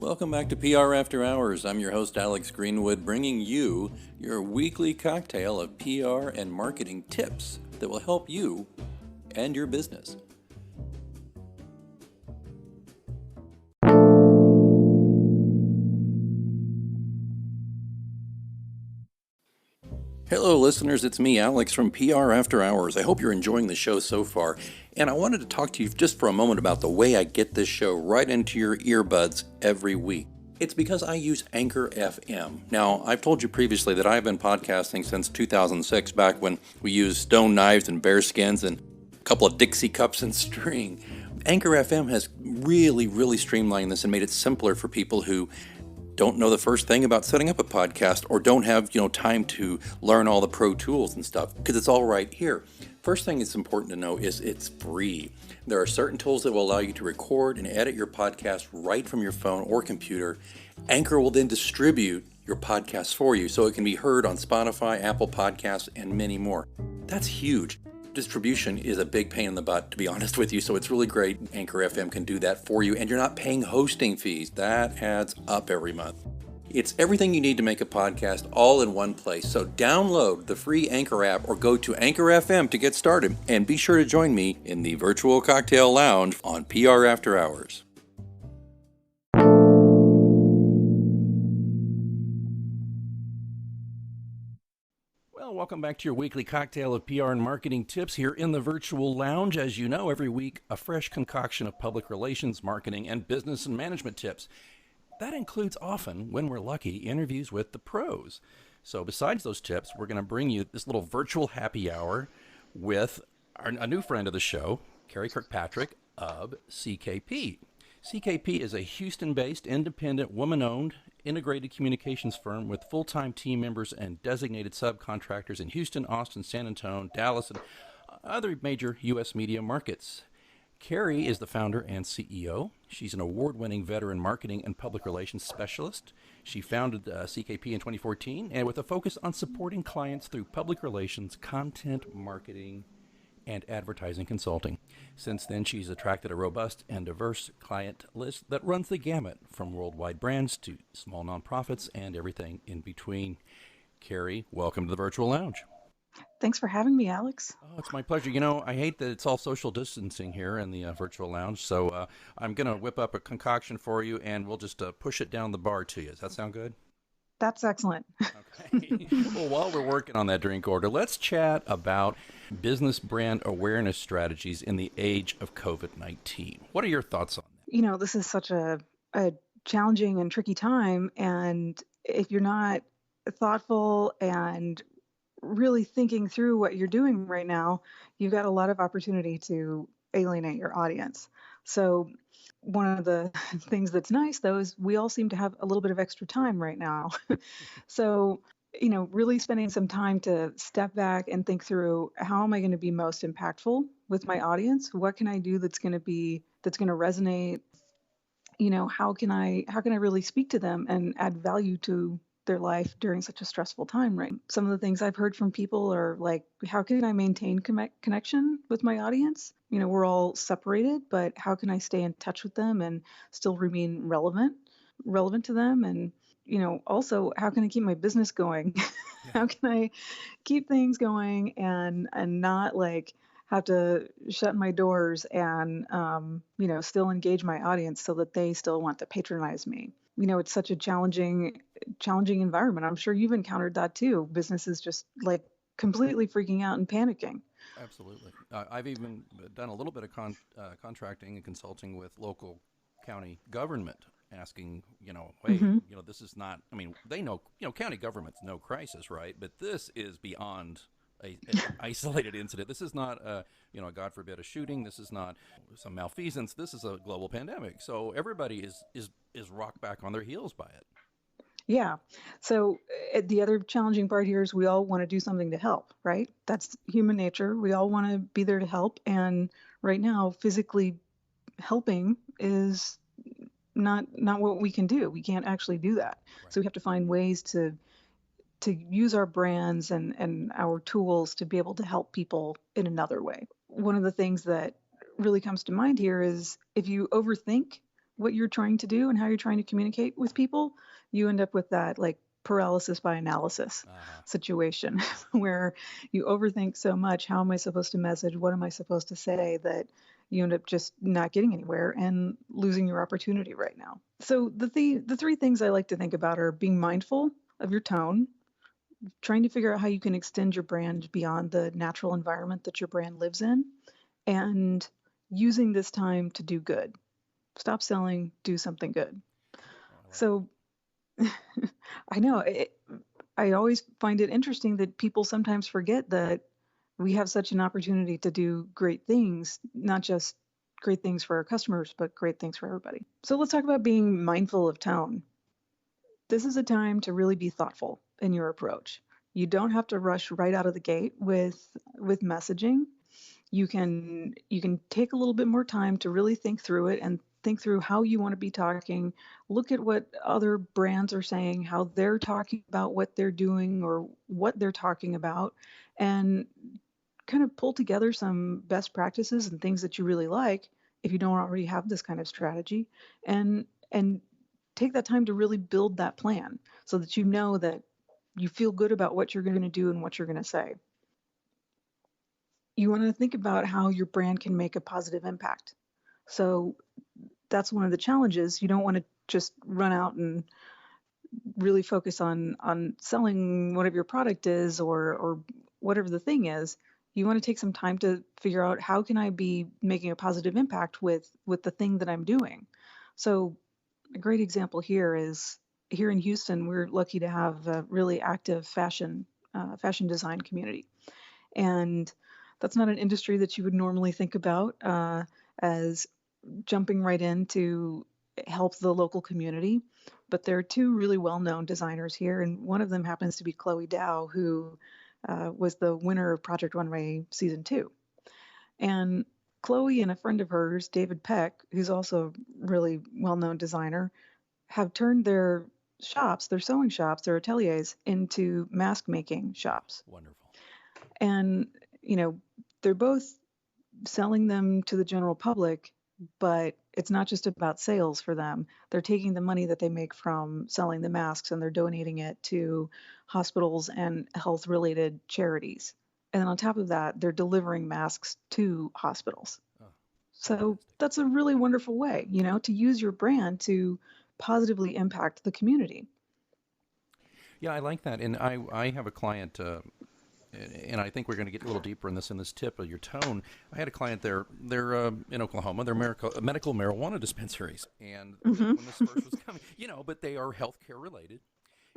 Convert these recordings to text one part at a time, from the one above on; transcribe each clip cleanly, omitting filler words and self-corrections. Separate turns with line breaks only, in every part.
Welcome back to PR After Hours. I'm your host, Alex Greenwood, bringing you your weekly cocktail of PR and marketing tips that will help you and your business. Hello, listeners. It's me, Alex, from PR After Hours. I hope you're enjoying the show so far. And I wanted to talk to you just for a moment about the way I get this show right into your earbuds every week. It's because I use Anchor FM. Now, I've told you previously that I've been podcasting since 2006, back when we used stone knives and bear skins and a couple of Dixie cups and string. Anchor FM has really streamlined this and made it simpler for people who don't know the first thing about setting up a podcast or don't have, time to learn all the pro tools and stuff, because it's all right here. First thing that's important to know is it's free. There are certain tools that will allow you to record and edit your podcast right from your phone or computer. Anchor will then distribute your podcast for you so it can be heard on Spotify, Apple Podcasts, and many more. That's huge. Distribution is a big pain in the butt, to be honest with you, so it's really great Anchor FM can do that for you, and you're not paying hosting fees. That adds up every month. It's everything you need to make a podcast all in one place. So download the free Anchor app or go to Anchor FM to get started, and be sure to join me in the virtual cocktail lounge on PR After Hours. Welcome back to your weekly cocktail of PR and marketing tips here in the virtual lounge. As you know, every week, a fresh concoction of public relations, marketing, and business and management tips. That includes often, when we're lucky, interviews with the pros. So besides those tips, we're going to bring you this little virtual happy hour with a new friend of the show, Carey Kirkpatrick of CKP. CKP is a Houston-based, independent, woman-owned, integrated communications firm with full-time team members and designated subcontractors in Houston, Austin, San Antonio, Dallas, and other major U.S. media markets. Carey is the founder and CEO. She's an award-winning veteran marketing and public relations specialist. She founded CKP in 2014, and with a focus on supporting clients through public relations, content marketing, and advertising consulting. Since then, she's attracted a robust and diverse client list that runs the gamut from worldwide brands to small nonprofits and everything in between. Carey, welcome to the Virtual Lounge.
Thanks for having me, Alex.
Oh, it's my pleasure. I hate that it's all social distancing here in the Virtual Lounge, so I'm going to whip up a concoction for you, and we'll just push it down the bar to you. Does that sound good?
That's excellent.
Okay. Well, while we're working on that drink order, let's chat about business brand awareness strategies in the age of COVID-19. What are your thoughts on that?
This is such a challenging and tricky time. And if you're not thoughtful and really thinking through what you're doing right now, you've got a lot of opportunity to alienate your audience. So one of the things that's nice, though, is we all seem to have a little bit of extra time right now. So, really spending some time to step back and think through, how am I going to be most impactful with my audience? What can I do that's going to resonate? How can I really speak to them and add value to their life during such a stressful time, right? Some of the things I've heard from people are like, how can I maintain connection with my audience? We're all separated, but how can I stay in touch with them and still remain relevant to them? And, also, how can I keep my business going? How can I keep things going and not have to shut my doors and, still engage my audience so that they still want to patronize me? It's such a challenging environment. I'm sure you've encountered that too. Businesses just completely freaking out and panicking.
Absolutely. I've even done a little bit of contracting and consulting with local county government, asking, hey, this is not, they know, county governments know crisis, right? But this is beyond an isolated incident. This is not, God forbid, a shooting. This is not some malfeasance. This is a global pandemic. So everybody is rocked back on their heels by it.
Yeah. So the other challenging part here is we all want to do something to help, right? That's human nature. We all want to be there to help. And right now, physically helping is not what we can do. We can't actually do that. Right. So we have to find ways to use our brands and our tools to be able to help people in another way. One of the things that really comes to mind here is if you overthink what you're trying to do and how you're trying to communicate with people, you end up with that like paralysis by analysis situation where you overthink so much. How am I supposed to message? What am I supposed to say? That you end up just not getting anywhere and losing your opportunity right now. So the three things I like to think about are being mindful of your tone, trying to figure out how you can extend your brand beyond the natural environment that your brand lives in, and using this time to do good. Stop selling, do something good. So I know I always find it interesting that people sometimes forget that we have such an opportunity to do great things, not just great things for our customers, but great things for everybody. So let's talk about being mindful of tone. This is a time to really be thoughtful in your approach. You don't have to rush right out of the gate with messaging. You can take a little bit more time to really think through it and think through how you want to be talking. Look at what other brands are saying, how they're talking about what they're doing or what they're talking about, and kind of pull together some best practices and things that you really like if you don't already have this kind of strategy, and take that time to really build that plan so that you know that you feel good about what you're going to do and what you're going to say. You want to think about how your brand can make a positive impact. So that's one of the challenges. You don't want to just run out and really focus on selling whatever your product is or whatever the thing is. You want to take some time to figure out how can I be making a positive impact with the thing that I'm doing. So a great example here is here in Houston, we're lucky to have a really active fashion design community. And that's not an industry that you would normally think about as jumping right in to help the local community. But there are two really well-known designers here, and one of them happens to be Chloe Dow, who was the winner of Project Runway Season 2. And Chloe and a friend of hers, David Peck, who's also a really well-known designer, have turned their shops, their sewing shops, their ateliers into mask making shops.
Wonderful.
And, they're both selling them to the general public, but it's not just about sales for them. They're taking the money that they make from selling the masks and they're donating it to hospitals and health-related charities. And then on top of that, they're delivering masks to hospitals. So that's a really wonderful way, to use your brand to positively impact the community.
Yeah, I like that. And I have a client, and I think we're going to get a little deeper in this tip of your tone. I had a client there. They're in Oklahoma. They're medical marijuana dispensaries. And when this first was coming, but they are healthcare related.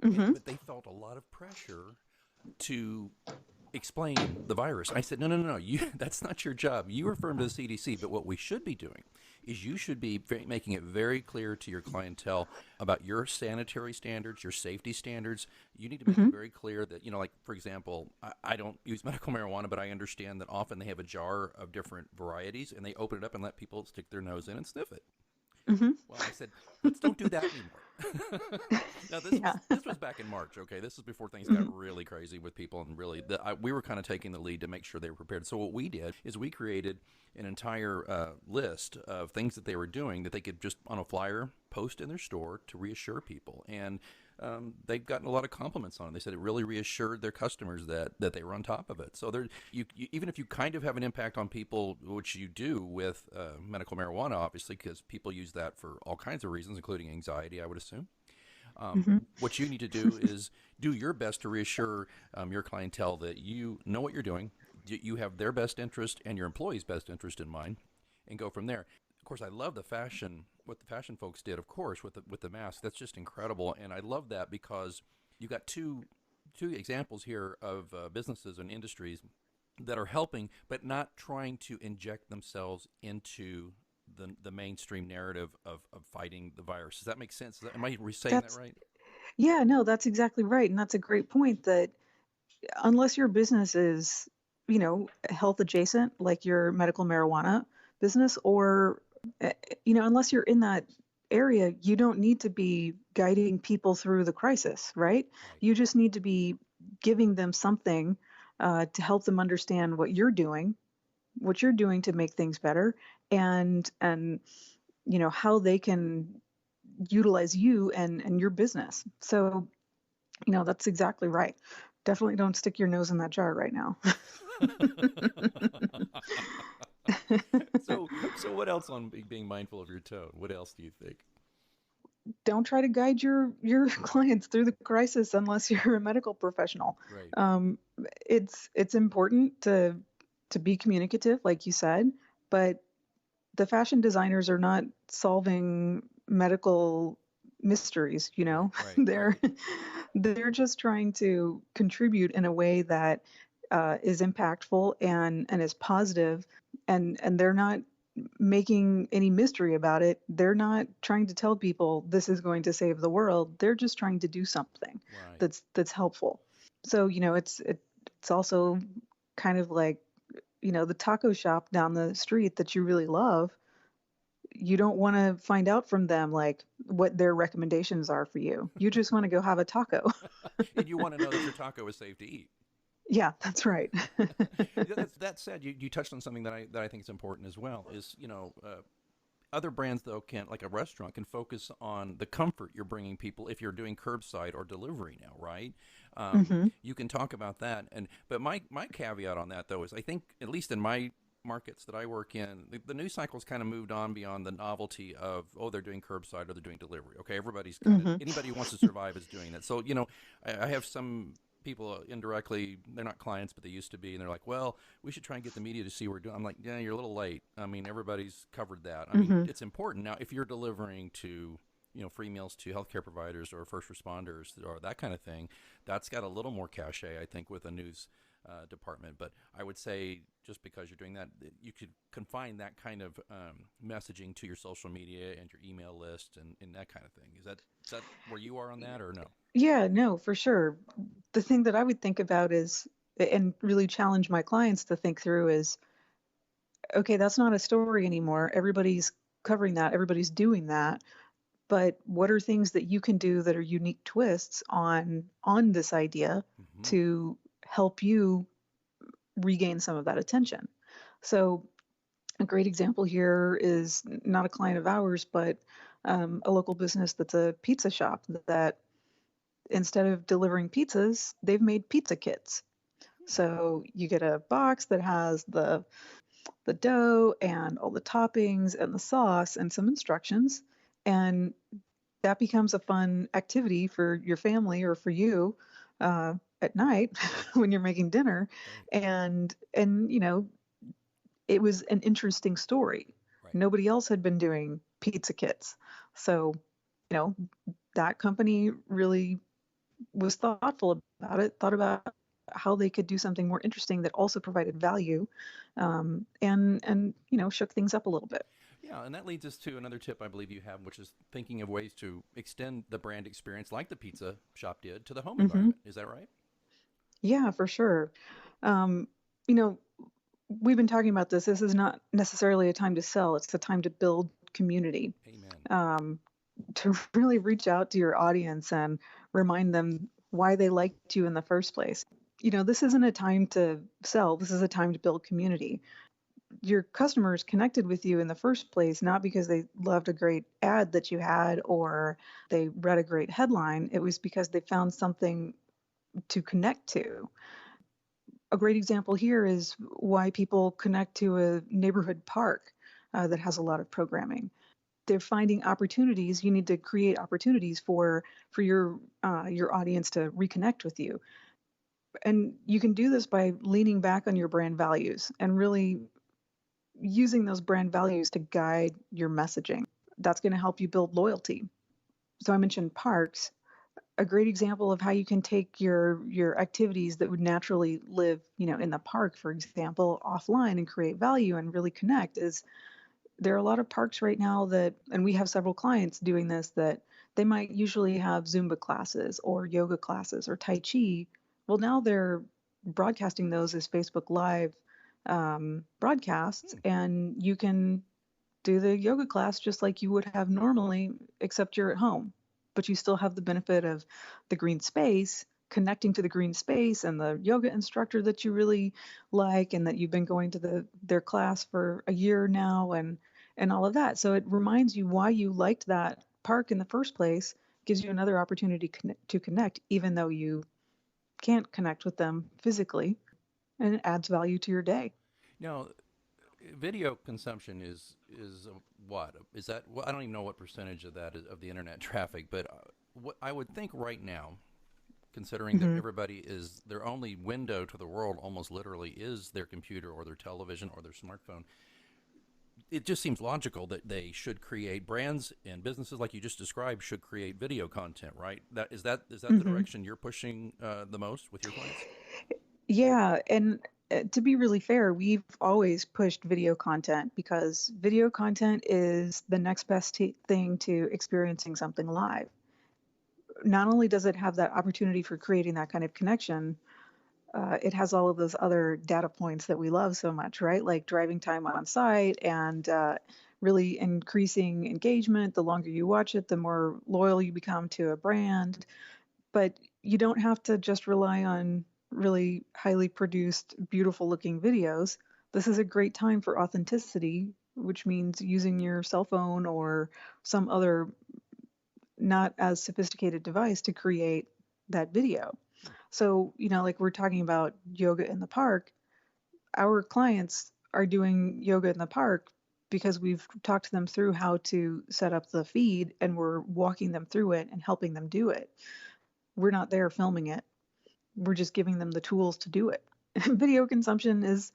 But they felt a lot of pressure to explain the virus. I said, no, that's not your job. You refer to the CDC, but what we should be doing is you should be making it very clear to your clientele about your sanitary standards, your safety standards. You need to make it very clear that, like, for example, I don't use medical marijuana, but I understand that often they have a jar of different varieties, and they open it up and let people stick their nose in and sniff it. Well, I said, let's don't do that anymore. Now, this was back in March, okay? This is before things got really crazy with people, and really, we were kind of taking the lead to make sure they were prepared. So what we did is we created an entire list of things that they were doing that they could just, on a flyer, post in their store to reassure people. And they've gotten a lot of compliments on it. They said it really reassured their customers that they were on top of it. So you even if you kind of have an impact on people, which you do with medical marijuana, obviously, because people use that for all kinds of reasons, including anxiety, I would assume. What you need to do is do your best to reassure your clientele that you know what you're doing, you have their best interest and your employees' best interest in mind, and go from there. Of course, I love what the fashion folks did, of course, with the mask. That's just incredible, and I love that because you got two examples here of businesses and industries that are helping, but not trying to inject themselves into the mainstream narrative of fighting the virus. Does that make sense? Am I saying that right?
Yeah, no, that's exactly right, and that's a great point. That unless your business is, health adjacent, like your medical marijuana business, or unless you're in that area, you don't need to be guiding people through the crisis, right? You just need to be giving them something to help them understand what you're doing to make things better, and how they can utilize you and your business. So, that's exactly right. Definitely don't stick your nose in that jar right now.
So what else on being mindful of your tone? What else do you think?
Don't try to guide your clients through the crisis unless you're a medical professional.
Right.
Um, it's important to be communicative, like you said, but the fashion designers are not solving medical mysteries,
Right. Right.
they're
Right.
they're just trying to contribute in a way that is impactful and is positive, and they're not making any mystery about it. They're not trying to tell people this is going to save the world. They're just trying to do something
Right.
that's helpful. So, it's also kind of like, the taco shop down the street that you really love. You don't want to find out from them like what their recommendations are for you. You just want to go have a taco.
And you want to know that your taco is safe to eat.
Yeah, that's right.
That said, you touched on something that I think is important as well. Is other brands though can like a restaurant can focus on the comfort you're bringing people if you're doing curbside or delivery now, right?
Hmm.
You can talk about that, and but my caveat on that though is I think at least in my markets that I work in, the news cycle's kind of moved on beyond the novelty of they're doing curbside or they're doing delivery. Okay, everybody's kind of
Hmm.
anybody who wants to survive is doing that. So I have some people indirectly, they're not clients but they used to be, and they're like, well, we should try and get the media to see what we're doing. I'm like, yeah, you're a little late. I mean, everybody's covered that. I mean,
Hmm.
it's important now if you're delivering to free meals to healthcare providers or first responders or that kind of thing. That's got a little more cachet, I think, with a news department. But I would say just because you're doing that, you could confine that kind of messaging to your social media and your email list and that kind of thing. Is that where you are on that or no?
Yeah, no, for sure. The thing that I would think about is, and really challenge my clients to think through is, okay, that's not a story anymore. Everybody's covering that, everybody's doing that. But what are things that you can do that are unique twists on this idea
Mm-hmm.
to help you regain some of that attention? So a great example here is not a client of ours, but a local business that's a pizza shop that instead of delivering pizzas, they've made pizza kits. So you get a box that has the dough and all the toppings and the sauce and some instructions, and that becomes a fun activity for your family or for you at night when you're making dinner.
Right.
And it was an interesting story.
Right.
Nobody else had been doing pizza kits, so you know that company really was thoughtful about it, thought about how they could do something more interesting that also provided value, and shook things up a little bit.
Yeah, and that leads us to another tip I believe you have, which is thinking of ways to extend the brand experience like the pizza shop did to the home
Hmm.
environment. Is that right?
Yeah, for sure. Um, you know, we've been talking about this. This is not necessarily a time to sell, it's a time to build community,
Amen.
um, to really reach out to your audience and remind them why they liked you in the first place. This isn't a time to sell, this is a time to build community. Your customers connected with you in the first place, not because they loved a great ad that you had or they read a great headline. It was because they found something to connect to. A great example here is why people connect to a neighborhood park that has a lot of programming. They're finding opportunities. You need to create opportunities for your audience to reconnect with you, and you can do this by leaning back on your brand values and really using those brand values to guide your messaging. That's going to help you build loyalty. So I mentioned parks. A great example of how you can take your activities that would naturally live, in the park, for example, offline and create value and really connect is there are a lot of parks right now that, and we have several clients doing this, that they might usually have Zumba classes or yoga classes or Tai Chi. Well, now they're broadcasting those as Facebook Live broadcasts, and you can do the yoga class just like you would have normally, except you're at home. But you still have the benefit of the green space, connecting to the green space and the yoga instructor that you really like and that you've been going to their class for a year now, and all of that. So it reminds you why you liked that park in the first place, gives you another opportunity to connect, even though you can't connect with them physically, and it adds value to your day.
Now, video consumption is what is that? Well, I don't even know what percentage of that is of the internet traffic, but what I would think right now, considering that
Hmm.
everybody is their only window to the world, almost literally, is their computer or their television or their smartphone. It just seems logical that they should create brands and businesses like you just described should create video content, right? That the
Hmm.
direction you're pushing the most with your clients?
Yeah, and to be really fair, we've always pushed video content because video content is the next best thing to experiencing something live. Not only does it have that opportunity for creating that kind of connection, it has all of those other data points that we love so much, right? Like driving time on site and really increasing engagement. The longer you watch it, the more loyal you become to a brand. But you don't have to just rely on really highly produced, beautiful looking videos. This is a great time for authenticity, which means using your cell phone or some other not as sophisticated device to create that video. So, like we're talking about yoga in the park, our clients are doing yoga in the park because we've talked to them through how to set up the feed and we're walking them through it and helping them do it. We're not there filming it. We're just giving them the tools to do it. Video consumption is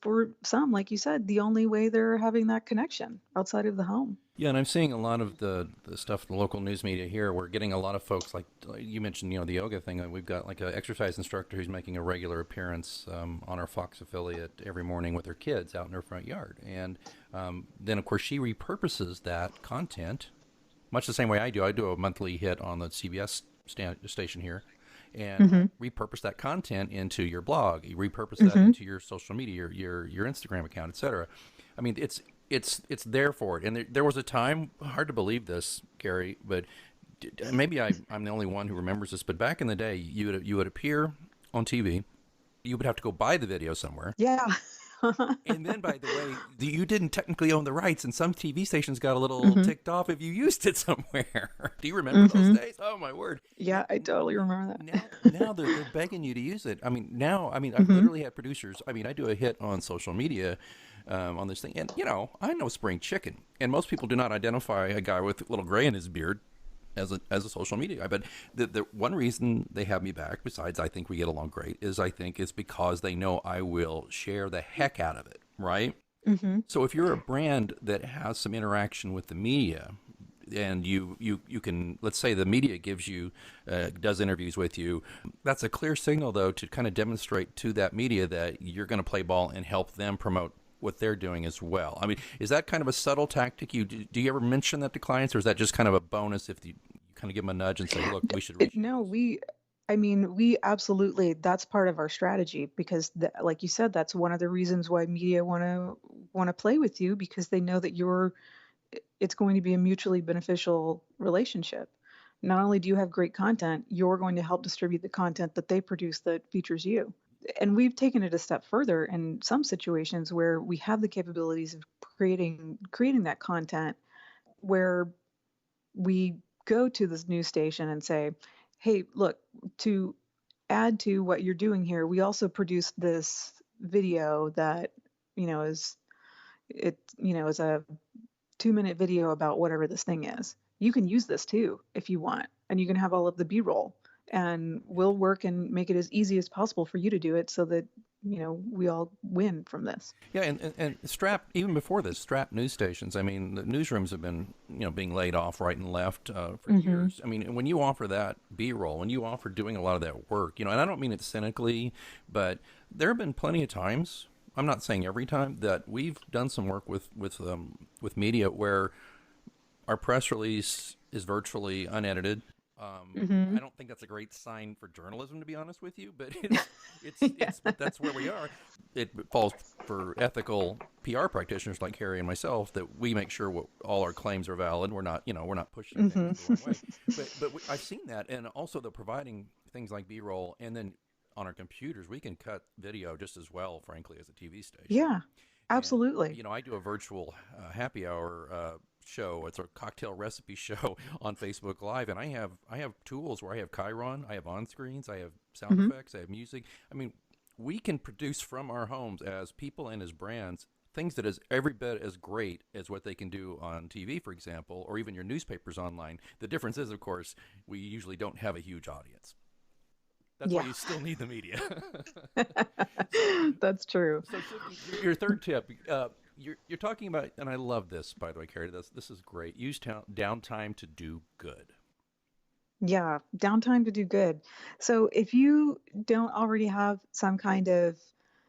for some, like you said, the only way they're having that connection outside of the home.
Yeah, and I'm seeing a lot of the stuff in the local news media here. We're getting a lot of folks like you mentioned, the yoga thing. We've got like an exercise instructor who's making a regular appearance on our Fox affiliate every morning with her kids out in her front yard. And then, of course, she repurposes that content much the same way I do. I do a monthly hit on the CBS station here, and
Hmm.
repurpose that content into your blog. You repurpose that
Hmm.
into your social media, your Instagram account, etc. I mean, it's there for it. And there was a time, hard to believe this, Carey, but maybe I'm the only one who remembers this. But back in the day, you would appear on TV. You would have to go buy the video somewhere.
Yeah.
And then, by the way, you didn't technically own the rights, and some TV stations got a little
Hmm.
ticked off if you used it somewhere. Do you remember those
Hmm.
days? Oh my word!
Yeah, I totally remember
Now they're begging you to use it. I mean, I've
that.
literally had producers. I mean, I do a hit on social media on this thing, and I know spring chicken, and most people do not identify a guy with a little gray in his beard as a social media guy. But the one reason they have me back, besides I think we get along great, is I think it's because they know I will share the heck out of it, right?
Hmm.
So if you're a brand that has some interaction with the media, and you can, let's say the media gives you does interviews with you, that's a clear signal though to kind of demonstrate to that media that you're going to play ball and help them promote what they're doing as well. I mean, is that kind of a subtle tactic? Do you ever mention that to clients, or is that just kind of a bonus if you kind of give them a nudge and say, look, we should reach you with
No,
this?
I mean, we absolutely, that's part of our strategy because, like you said, that's one of the reasons why media want to play with you because they know that it's going to be a mutually beneficial relationship. Not only do you have great content, you're going to help distribute the content that they produce that features you. And we've taken it a step further in some situations where we have the capabilities of creating that content where we go to this news station and say, hey, look, to add to what you're doing here, we also produced this video that, is is a 2-minute video about whatever this thing is. You can use this too if you want, and you can have all of the B-roll, and we'll work and make it as easy as possible for you to do it so that, we all win from this.
Yeah, and strap, even before this, strap news stations. I mean, the newsrooms have been being laid off right and left for
Hmm.
years. I mean, when you offer that B-roll, when you offer doing a lot of that work, and I don't mean it cynically, but there have been plenty of times. I'm not saying every time that we've done some work with media where our press release is virtually unedited.
Hmm.
I don't think that's a great sign for journalism, to be honest with you, but it's
Yeah.
but that's where we are. It falls for ethical PR practitioners like Carey and myself that we make sure all our claims are valid. We're not pushing
Hmm.
things the wrong way. But I've seen that, and also the providing things like B-roll, and then on our computers we can cut video just as well, frankly, as a TV station.
Yeah,
And,
Absolutely.
I do a virtual happy hour show. It's a cocktail recipe show on Facebook Live, and I have tools where I have Chiron, I have on screens, I have sound
Hmm.
effects, I have music. I mean, we can produce from our homes as people and as brands things that is every bit as great as what they can do on TV, for example, or even your newspapers online. The difference is, of course, we usually don't have a huge audience. That's why
Yeah,
you still need the media.
that's true.
So shifting your third tip, you're talking about, and I love this, by the way, Carey. This is great. Use downtime to do good.
Yeah, downtime to do good. So if you don't already have some kind of,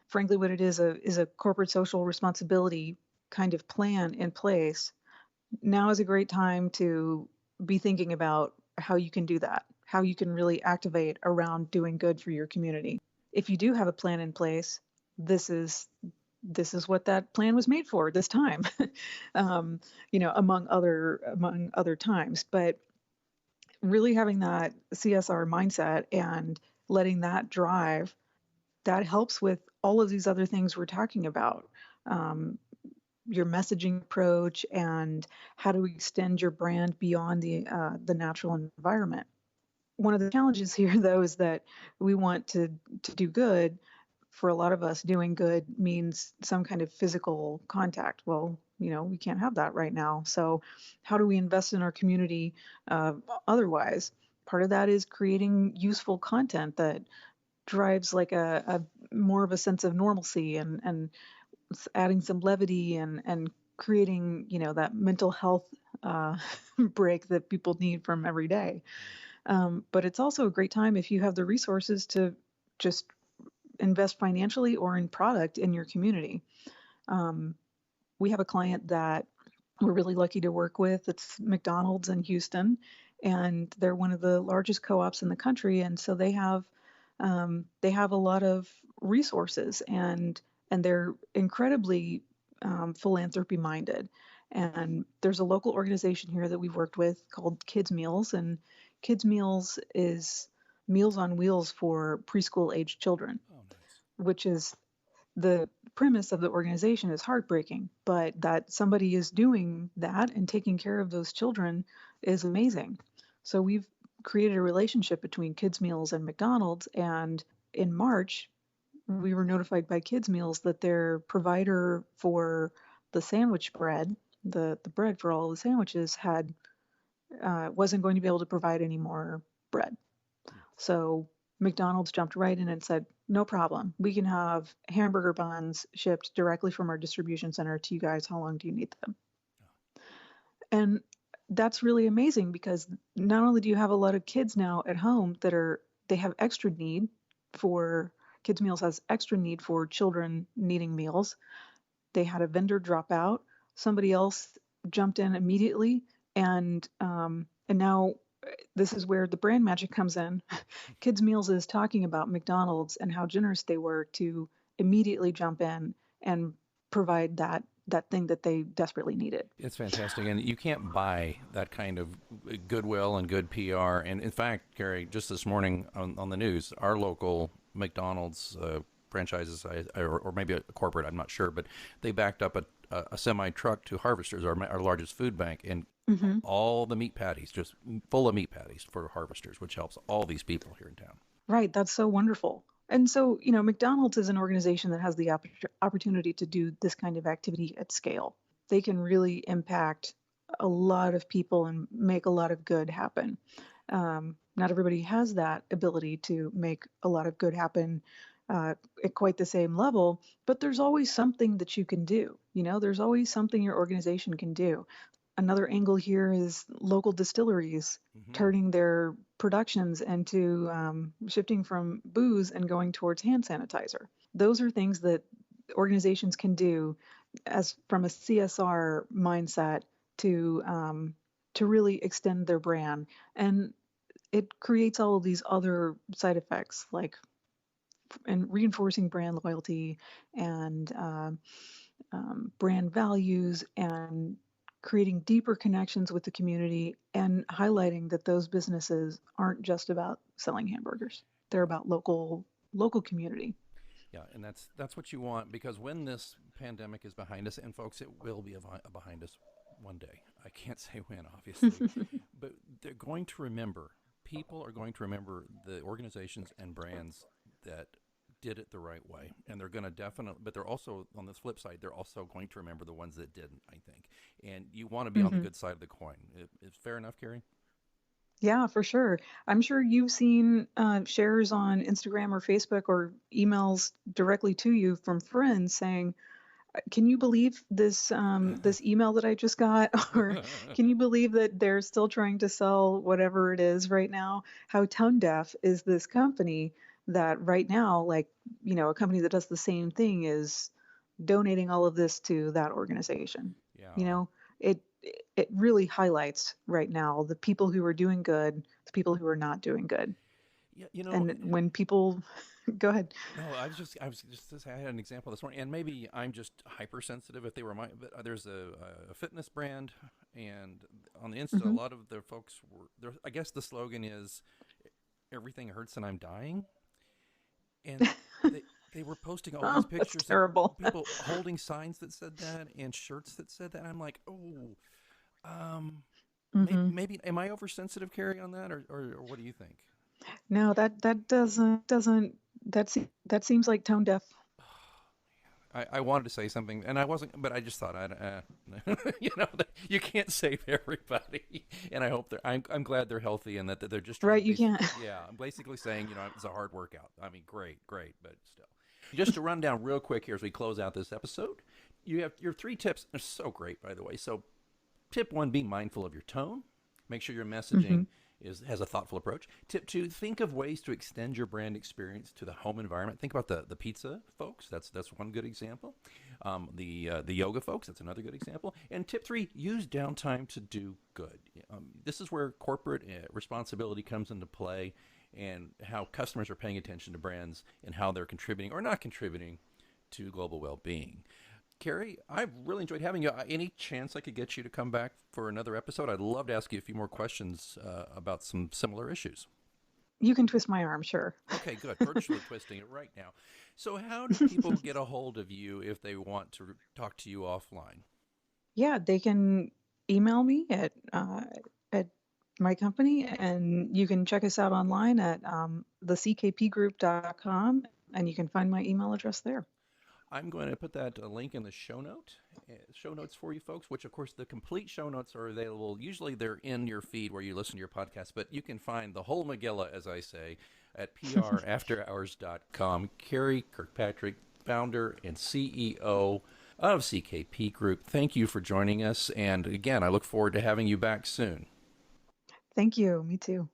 frankly, what it is a corporate social responsibility kind of plan in place, now is a great time to be thinking about how you can do that, how you can really activate around doing good for your community. If you do have a plan in place, this is this is what that plan was made for this time, among other times. But really having that CSR mindset and letting that drive, that helps with all of these other things we're talking about. Um, your messaging approach and how to extend your brand beyond the natural environment. One of the challenges here, though, is that we want to do good. For a lot of us, doing good means some kind of physical contact. Well, we can't have that right now. So, how do we invest in our community uh, otherwise? Part of that is creating useful content that drives like a more of a sense of normalcy and adding some levity and creating that mental health uh, break that people need from every day. But it's also a great time if you have the resources to just invest financially or in product in your community. Um, we have a client that we're really lucky to work with. It's McDonald's in Houston, and they're one of the largest co-ops in the country. And so they have a lot of resources, and they're incredibly philanthropy minded. And there's a local organization here that we've worked with called Kids Meals, and Kids Meals is Meals on Wheels for preschool age children,
Oh, nice.
which is the premise of the organization is heartbreaking, but that somebody is doing that and taking care of those children is amazing. So we've created a relationship between Kids Meals and McDonald's, and in March, we were notified by Kids Meals that their provider for the sandwich bread, the bread for all the sandwiches, had wasn't going to be able to provide any more bread. So McDonald's jumped right in and said, no problem. We can have hamburger buns shipped directly from our distribution center to you guys. How long do you need them? And that's really amazing because not only do you have a lot of kids now at home they have extra need for Kids Meals has extra need for children needing meals. They had a vendor drop out. Somebody else jumped in immediately, and now this is where the brand magic comes in. Kids Meals is talking about McDonald's and how generous they were to immediately jump in and provide that thing that they desperately needed.
It's fantastic, and you can't buy that kind of goodwill and good PR. And in fact, Carey, just this morning on the news, our local McDonald's franchises, or maybe a corporate, I'm not sure, but they backed up a semi truck to Harvesters, our largest food bank, and
Hmm.
all the meat patties, just full of meat patties for Harvesters, which helps all these people here in town.
Right, that's so wonderful. And so, McDonald's is an organization that has the opportunity to do this kind of activity at scale. They can really impact a lot of people and make a lot of good happen. Not everybody has that ability to make a lot of good happen at quite the same level, but there's always something that you can do. There's always something your organization can do. Another angle here is local distilleries
Hmm.
turning their productions into shifting from booze and going towards hand sanitizer. Those are things that organizations can do as from a CSR mindset to really extend their brand, and it creates all of these other side effects like and reinforcing brand loyalty and brand values and creating deeper connections with the community and highlighting that those businesses aren't just about selling hamburgers. They're about local community.
Yeah, and that's what you want, because when this pandemic is behind us, and folks, it will be behind us one day. I can't say when, obviously, but they're going to remember. People are going to remember the organizations and brands that did it the right way, and they're going to definitely. But they're also, on this flip side, they're also going to remember the ones that didn't, I think. And you want to be on the
Hmm.
good side of the coin. Is fair enough, Carey?
Yeah, for sure. I'm sure you've seen shares on Instagram or Facebook or emails directly to you from friends saying, "Can you believe this email that I just got?" Or, "Can you believe that they're still trying to sell whatever it is right now? How Tonedeaf is this company that right now, like, a company that does the same thing is donating all of this to that organization." You
Yeah.
know, it it really highlights right now the people who are doing good, the people who are not doing good.
Yeah,
And when people go ahead.
no, I had an example this morning, and maybe I'm just hypersensitive. If they were but there's a fitness brand, and on the Insta, a
Hmm.
lot of their folks were there. I guess the slogan is "Everything hurts and I'm dying," and they they were posting all these
Oh, that's
pictures of
terrible.
people holding signs that said that and shirts that said that. And I'm like, oh, um,
Hmm.
maybe am I oversensitive, Carrie, on that, or what do you think?
No, that doesn't that seems like tone deaf.
I wanted to say something, and I wasn't, but I just thought, you can't save everybody, and I hope I'm glad they're healthy and that they're just trying
Right,
to
you can't.
yeah, I'm basically saying, it's a hard workout. I mean, great, but still. Just to run down real quick here as we close out this episode, you have your three tips. They're so great, by the way. So tip one, be mindful of your tone. Make sure your messaging
Hmm.
has a thoughtful approach. Tip two, think of ways to extend your brand experience to the home environment. Think about the pizza folks. That's one good example. The yoga folks. That's another good example. And tip three, use downtime to do good. This is where corporate responsibility comes into play, and how customers are paying attention to brands and how they're contributing or not contributing to global well-being. Carey, I've really enjoyed having you. Any chance I could get you to come back for another episode? I'd love to ask you a few more questions about some similar issues.
You can twist my arm, sure.
Okay, good. Virtually twisting it right now. So, how do people get a hold of you if they want to talk to you offline?
Yeah, they can email me at my company, and you can check us out online at theckpgroup.com, and you can find my email address there.
I'm going to put that link in the show notes for you folks, which of course the complete show notes are available. Usually they're in your feed where you listen to your podcast, but you can find the whole Megillah, as I say, at prafterhours.com. Carey Kirkpatrick, founder and CEO of CKP Group. Thank you for joining us. And again, I look forward to having you back soon.
Thank you. Me too.